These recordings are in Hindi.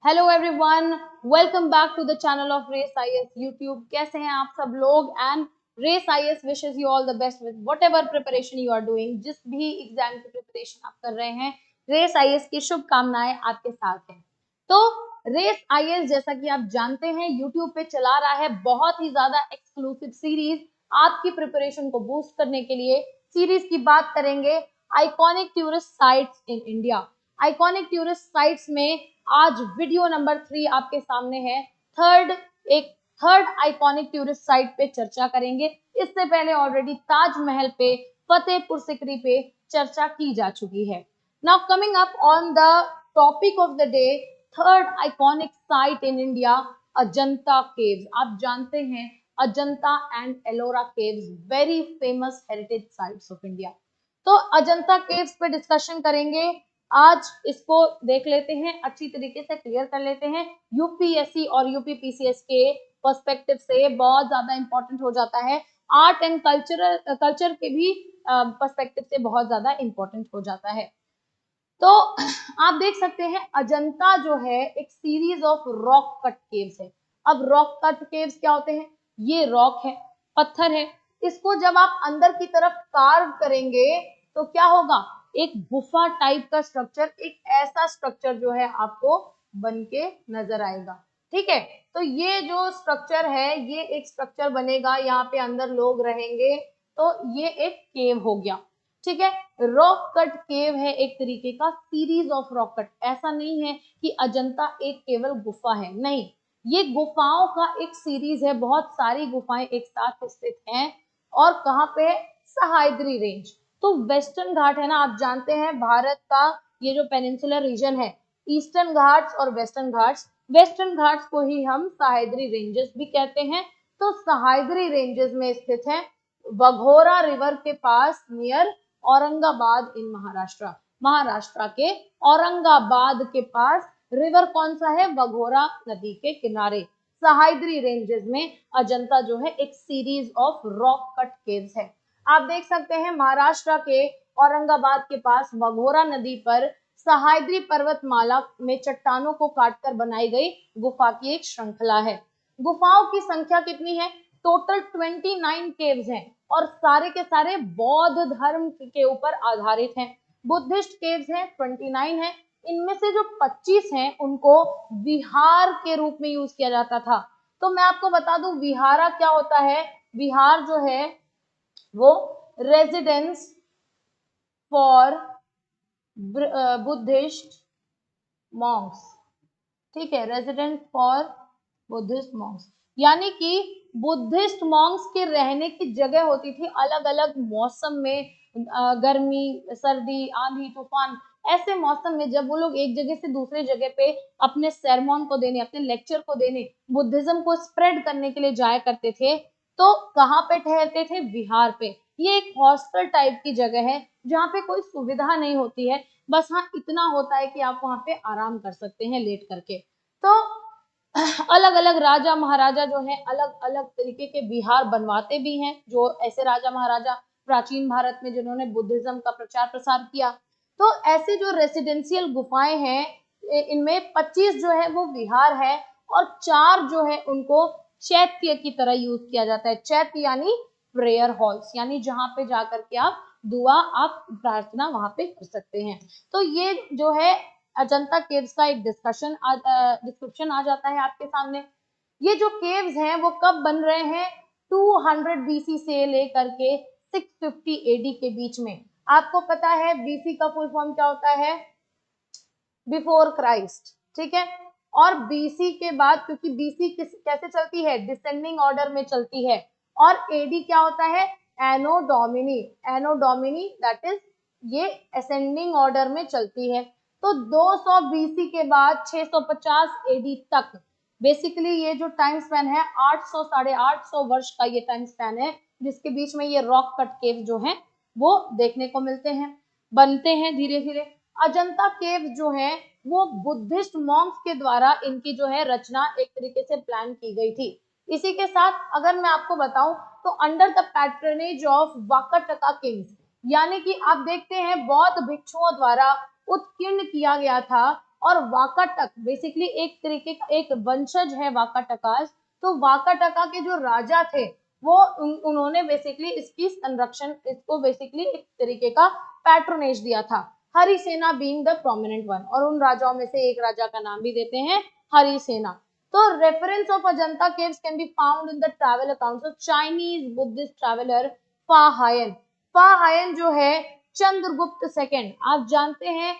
Hello everyone, welcome back to the channel of race IAS YouTube. कैसे हैं आप सब लोग? And race IAS wishes you all the best with whatever preparation you are doing. जिस भी एग्जाम की प्रिपरेशन आप कर रहे हैं, रेस आईएएस की शुभकामनाएं आपके साथ हैं। तो रेस आईएएस जैसा कि आप जानते हैं यूट्यूब पे चला रहा है बहुत ही ज्यादा एक्सक्लूसिव सीरीज आपकी प्रिपरेशन को बूस्ट करने के लिए। सीरीज की बात करेंगे iconic tourist sites in India. Iconic tourist sites में आज वीडियो नंबर 3 आपके सामने है। थर्ड आइकॉनिक टूरिस्ट साइट पे चर्चा करेंगे। इससे पहले ऑलरेडी ताजमहल पे, फतेहपुर सिकरी पे चर्चा की जा चुकी है। Now coming up on the topic of the day, third iconic site in India, Ajanta caves. आप जानते हैं Ajanta and Ellora caves very famous heritage sites of India. तो अजंता केव्स पे डिस्कशन करेंगे आज। इसको देख लेते हैं, अच्छी तरीके से क्लियर कर लेते हैं। यूपीएससी और यूपीपीसीएस के पर्सपेक्टिव से बहुत ज्यादा इंपॉर्टेंट हो जाता है। आर्ट एंड कल्चर के भी पर्सपेक्टिव से बहुत ज्यादा इंपॉर्टेंट हो जाता है। तो आप देख सकते हैं अजंता जो है एक series of rock cut caves है। अब रॉक कट केव्स क्या होते हैं? ये रॉक है, पत्थर है। इसको जब आप अंदर की तरफ कार्व करेंगे तो क्या होगा? एक गुफा टाइप का स्ट्रक्चर, एक ऐसा स्ट्रक्चर जो है आपको बन के नजर आएगा। ठीक है, तो ये जो स्ट्रक्चर है, ये एक स्ट्रक्चर बनेगा, यहाँ पे अंदर लोग रहेंगे, तो ये एक केव हो गया। ठीक है, रॉक कट केव है एक तरीके का सीरीज ऑफ रॉक कट। ऐसा नहीं है कि अजंता एक केवल गुफा है, नहीं, ये गुफाओं का एक सीरीज है। बहुत सारी गुफाएं एक साथ स्थित हैं। और कहाँ पे? सह्याद्री रेंज। तो वेस्टर्न घाट है ना, आप जानते हैं भारत का ये जो पेनिनसुलर रीजन है, ईस्टर्न घाट्स और वेस्टर्न घाट्स, वेस्टर्न घाट्स को ही हम सह्याद्री रेंजेस भी कहते हैं। तो सह्याद्री रेंजेस में स्थित है, वघोरा रिवर के पास, नियर औरंगाबाद इन महाराष्ट्र। महाराष्ट्र के औरंगाबाद के पास रिवर कौन सा है? वघोरा नदी के किनारे। सह्याद्री रेंजेस में अजंता जो है एक series of rock cut caves है। आप देख सकते हैं महाराष्ट्र के औरंगाबाद के पास वघोरा नदी पर सह्याद्री पर्वतमाला में चट्टानों को काटकर बनाई गई गुफा की एक श्रृंखला है। गुफाओं की संख्या कितनी है? टोटल 29 केव्स हैं और सारे के सारे बौद्ध धर्म के ऊपर आधारित हैं। बुद्धिस्ट केव्स हैं 29 हैं। इनमें से जो 25 हैं उनको विहार के रूप में यूज किया जाता था। तो मैं आपको बता दूं विहारा क्या होता है। विहार जो है वो रेजिडेंस फॉर बुद्धिस्ट मॉन्क्स। ठीक है, रेजिडेंट फॉर बुद्धिस्ट मॉन्क्स, यानी कि बुद्धिस्ट मॉन्क्स के रहने की जगह होती थी अलग अलग मौसम में। गर्मी, सर्दी, आंधी, तूफान, ऐसे मौसम में जब वो लोग एक जगह से दूसरे जगह पे अपने सेरेमोन को देने, अपने लेक्चर को देने, बुद्धिज्म को स्प्रेड करने के लिए जाया करते थे, तो कहाँ पे ठहरते थे? विहार पे। ये एक हॉस्टल टाइप की जगह है जहाँ पे कोई सुविधा नहीं होती है, बस हाँ इतना होता है कि आप वहां पे आराम कर सकते हैं लेट करके। तो अलग अलग राजा महाराजा जो है अलग अलग तरीके के विहार बनवाते भी हैं, जो ऐसे राजा महाराजा प्राचीन भारत में जिन्होंने बुद्धिज्म का प्रचार प्रसार किया। तो ऐसे जो रेसिडेंशियल गुफाएं हैं, इनमें 25 जो है वो विहार है और 4 जो है उनको चैत्य की तरह यूज किया जाता है। चैत्य यानी प्रेयर हॉल्स, यानी जहां पे जाकर के आप दुआ, आप प्रार्थना वहां पे कर सकते हैं। तो ये जो है अजंता केव्स का एक डिस्क्रिप्शन आ जाता है आपके सामने। ये जो केव्स हैं वो कब बन रहे हैं? 200 बीसी से लेकर के 650 एडी के बीच में। आपको पता है बीसी का फुल फॉर्म क्या होता है? Before Christ. ठीक है, और बीसी के बाद, क्योंकि बीसी कैसे चलती है? डिसेंडिंग ऑर्डर में चलती है। और एडी क्या होता है? Anno domini. Anno domini that is, ये असेंडिंग ऑर्डर में चलती है। तो 200 बीसी के बाद 650 एडी तक, बेसिकली ये जो टाइम स्पैन है 800 850 वर्ष का ये टाइम स्पैन है, जिसके बीच में ये रॉक कट केव जो है वो देखने को मिलते हैं, बनते हैं धीरे धीरे। अजंता केव जो है वो बुद्धिस्ट मॉन्क्स के द्वारा इनकी जो है रचना एक तरीके से प्लान की गई थी। इसी के साथ अगर मैं आपको बताऊं तो under the patronage of Vakataka Kings, यानी कि आप देखते हैं बौद्ध भिक्षुओं द्वारा उत्कीर्ण किया गया था और वाकाटक बेसिकली एक तरीके का एक वंशज है वाकाटकास। तो वाकाटका के जो राजा थे वो उन्होंने बेसिकली इसकी संरक्षण, इसको बेसिकली एक तरीके का पैट्रोनेज दिया था, Harisena being the prominent one, और उन राजाओं में से एक राजा का नाम भी देते हैं हरिसेना। तो reference of Ajanta caves can be found in the travel accounts of Chinese Buddhist traveller फा हायन। फा हायन जो है चंद्रगुप्त सेकंड, आप जानते हैं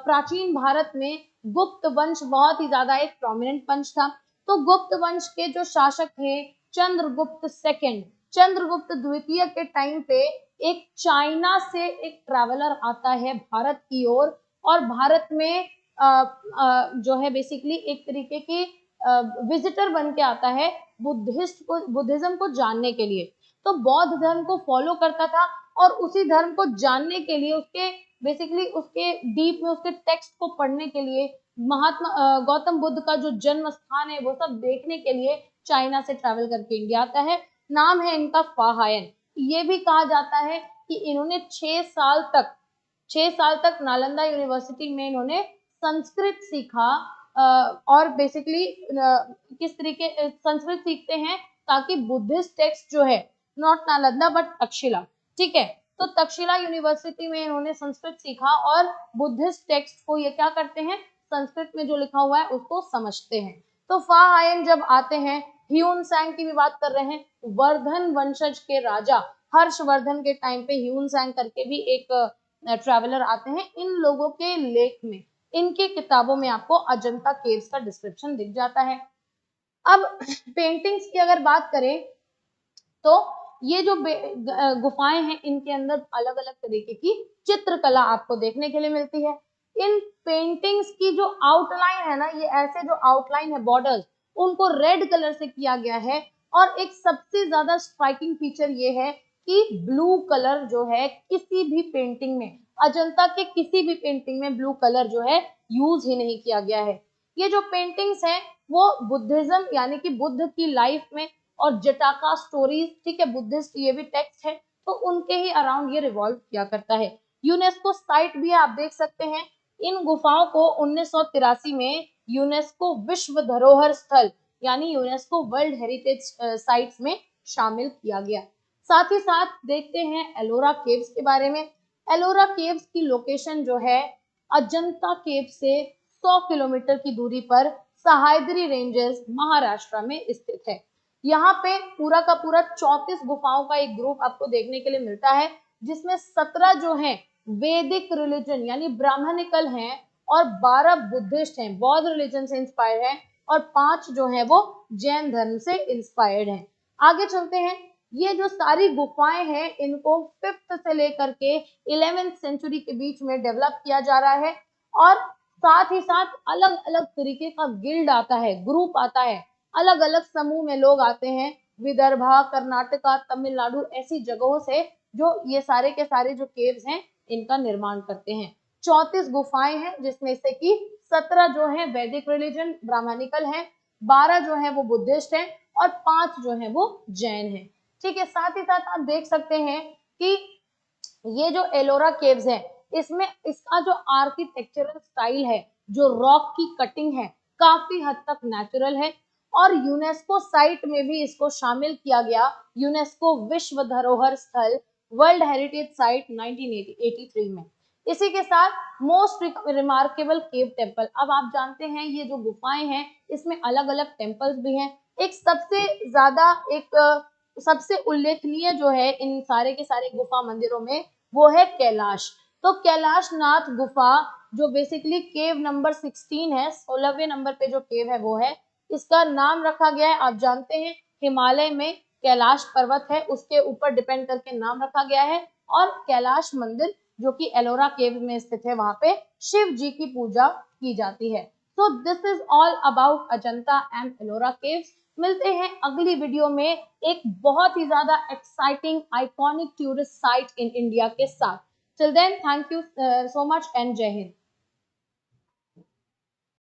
प्राचीन भारत में गुप्त वंश बहुत ही ज्यादा एक प्रोमिनेंट वंश था। तो गुप्त वंश के जो शासक थे चंद्रगुप्त सेकंड, चंद्रगुप्त द्वितीय के टाइम पे एक चाइना से एक ट्रैवलर आता है भारत की ओर, और भारत में जो है बेसिकली एक तरीके की विजिटर बन के आता है बुद्धिज्म को जानने के लिए। तो बौद्ध धर्म को फॉलो करता था और उसी धर्म को जानने के लिए, उसके बेसिकली उसके डीप में उसके टेक्स्ट को पढ़ने के लिए, महात्मा गौतम बुद्ध का जो जन्म स्थान है वो सब देखने के लिए चाइना से ट्रैवल करके इंडिया आता है। नाम है इनका फा हायन। ये भी कहा जाता है कि इन्होंने 6 साल तक नालंदा यूनिवर्सिटी में इन्होंने संस्कृत सीखा, और बेसिकली किस तरीके संस्कृत सीखते हैं ताकि बुद्धिस्ट टेक्स्ट जो है, नॉट नालंदा बट तक्षशिला, ठीक है, तो तक्षशिला यूनिवर्सिटी में इन्होंने संस्कृत सीखा और बुद्धिस्ट टेक्स्ट को ये क्या करते हैं, संस्कृत में जो लिखा हुआ है उसको समझते हैं। तो फा हायन जब आते हैं, ह्यून सैंग की भी बात कर रहे हैं, वर्धन वंशज के राजा हर्षवर्धन के टाइम पे ह्यून सैंग करके भी एक ट्रैवलर आते हैं। इन लोगों के लेख में, इनके किताबों में आपको अजंता केव्स का डिस्क्रिप्शन दिख जाता है। अब पेंटिंग्स की अगर बात करें तो ये जो गुफाएं हैं इनके अंदर अलग अलग तरीके की चित्रकला आपको देखने के लिए मिलती है। इन पेंटिंग्स की जो आउटलाइन है ना, ये ऐसे जो आउटलाइन है बॉर्डर्स, उनको रेड कलर से किया गया है। और एक सबसे ज्यादा स्ट्राइकिंग फीचर ये है कि ब्लू कलर जो है किसी भी पेंटिंग में, अजंता के किसी भी पेंटिंग में ब्लू कलर जो है यूज ही नहीं किया गया है। ये जो पेंटिंग्स हैं वो बुद्धिज्म यानी कि बुद्ध की लाइफ में और जटाका स्टोरीज, ठीक है, बुद्धिस्ट ये भी टेक्स्ट है, तो उनके ही अराउंड ये रिवॉल्व किया करता है। यूनेस्को साइट भी है, आप देख सकते हैं। इन गुफाओं को 1983 में यूनेस्को विश्व धरोहर स्थल यानी यूनेस्को वर्ल्ड हेरिटेज साइट्स में शामिल किया गया। साथ ही साथ देखते हैं एलोरा केव्स के बारे में। एलोरा केव्स की लोकेशन जो है अजंता केव से 100 किलोमीटर की दूरी पर सह्याद्री रेंजेस महाराष्ट्र में स्थित है। यहाँ पे पूरा का पूरा 34 गुफाओं का एक ग्रुप आपको देखने के लिए मिलता है, जिसमें 17 जो हैं वैदिक रिलीजन यानी ब्राह्मणिकल हैं और 12 बुद्धिस्ट हैं, बौद्ध रिलीजन से इंस्पायर्ड हैं, और 5 जो हैं वो जैन धर्म से इंस्पायर्ड हैं। आगे चलते हैं। ये जो सारी गुफाएं हैं इनको 5th से लेकर के 11th सेंचुरी के बीच में डेवलप किया जा रहा है, और साथ ही साथ अलग अलग तरीके का गिल्ड आता है, ग्रुप आता है, अलग अलग समूह में लोग आते हैं, विदर्भा, कर्नाटका, तमिलनाडु ऐसी जगहों से, जो ये सारे के सारे जो केव्स हैं इनका निर्माण करते हैं। 34 गुफाएं हैं, जिसमें से कि 17 जो है वैदिक रिलीजन ब्राह्मणिकल है, 12 जो है वो बुद्धिस्ट है, और 5 जो है वो जैन है, ठीक है। साथ ही साथ आप देख सकते हैं कि ये जो एलोरा केव्स है, इसमें इसका जो आर्किटेक्चरल स्टाइल है, जो रॉक की कटिंग है, काफी हद तक नेचुरल है, और यूनेस्को साइट में भी इसको शामिल किया गया, यूनेस्को विश्व धरोहर स्थल वर्ल्ड हेरिटेज साइट 1983 में। इसी के साथ मोस्ट रिमार्केबल केव टेम्पल। अब आप जानते हैं ये जो गुफाएं हैं इसमें अलग अलग टेम्पल्स भी हैं। एक सबसे ज्यादा सबसे उल्लेखनीय जो है इन सारे के सारे गुफा मंदिरों में वो है कैलाश। तो कैलाश नाथ गुफा जो बेसिकली केव नंबर 16 है, 16वें नंबर पे जो केव है वो है, इसका नाम रखा गया है, आप जानते हैं हिमालय में कैलाश पर्वत है उसके ऊपर डिपेंड करके नाम रखा गया है। और कैलाश मंदिर जो कि एलोरा केव में स्थित है, वहां पे शिव जी की पूजा की जाती है। So this is all about Ajanta and Ellora caves. मिलते हैं अगली वीडियो में एक बहुत ही ज्यादा exciting iconic tourist site in India के साथ। Till then thank you so much and जय हिंद।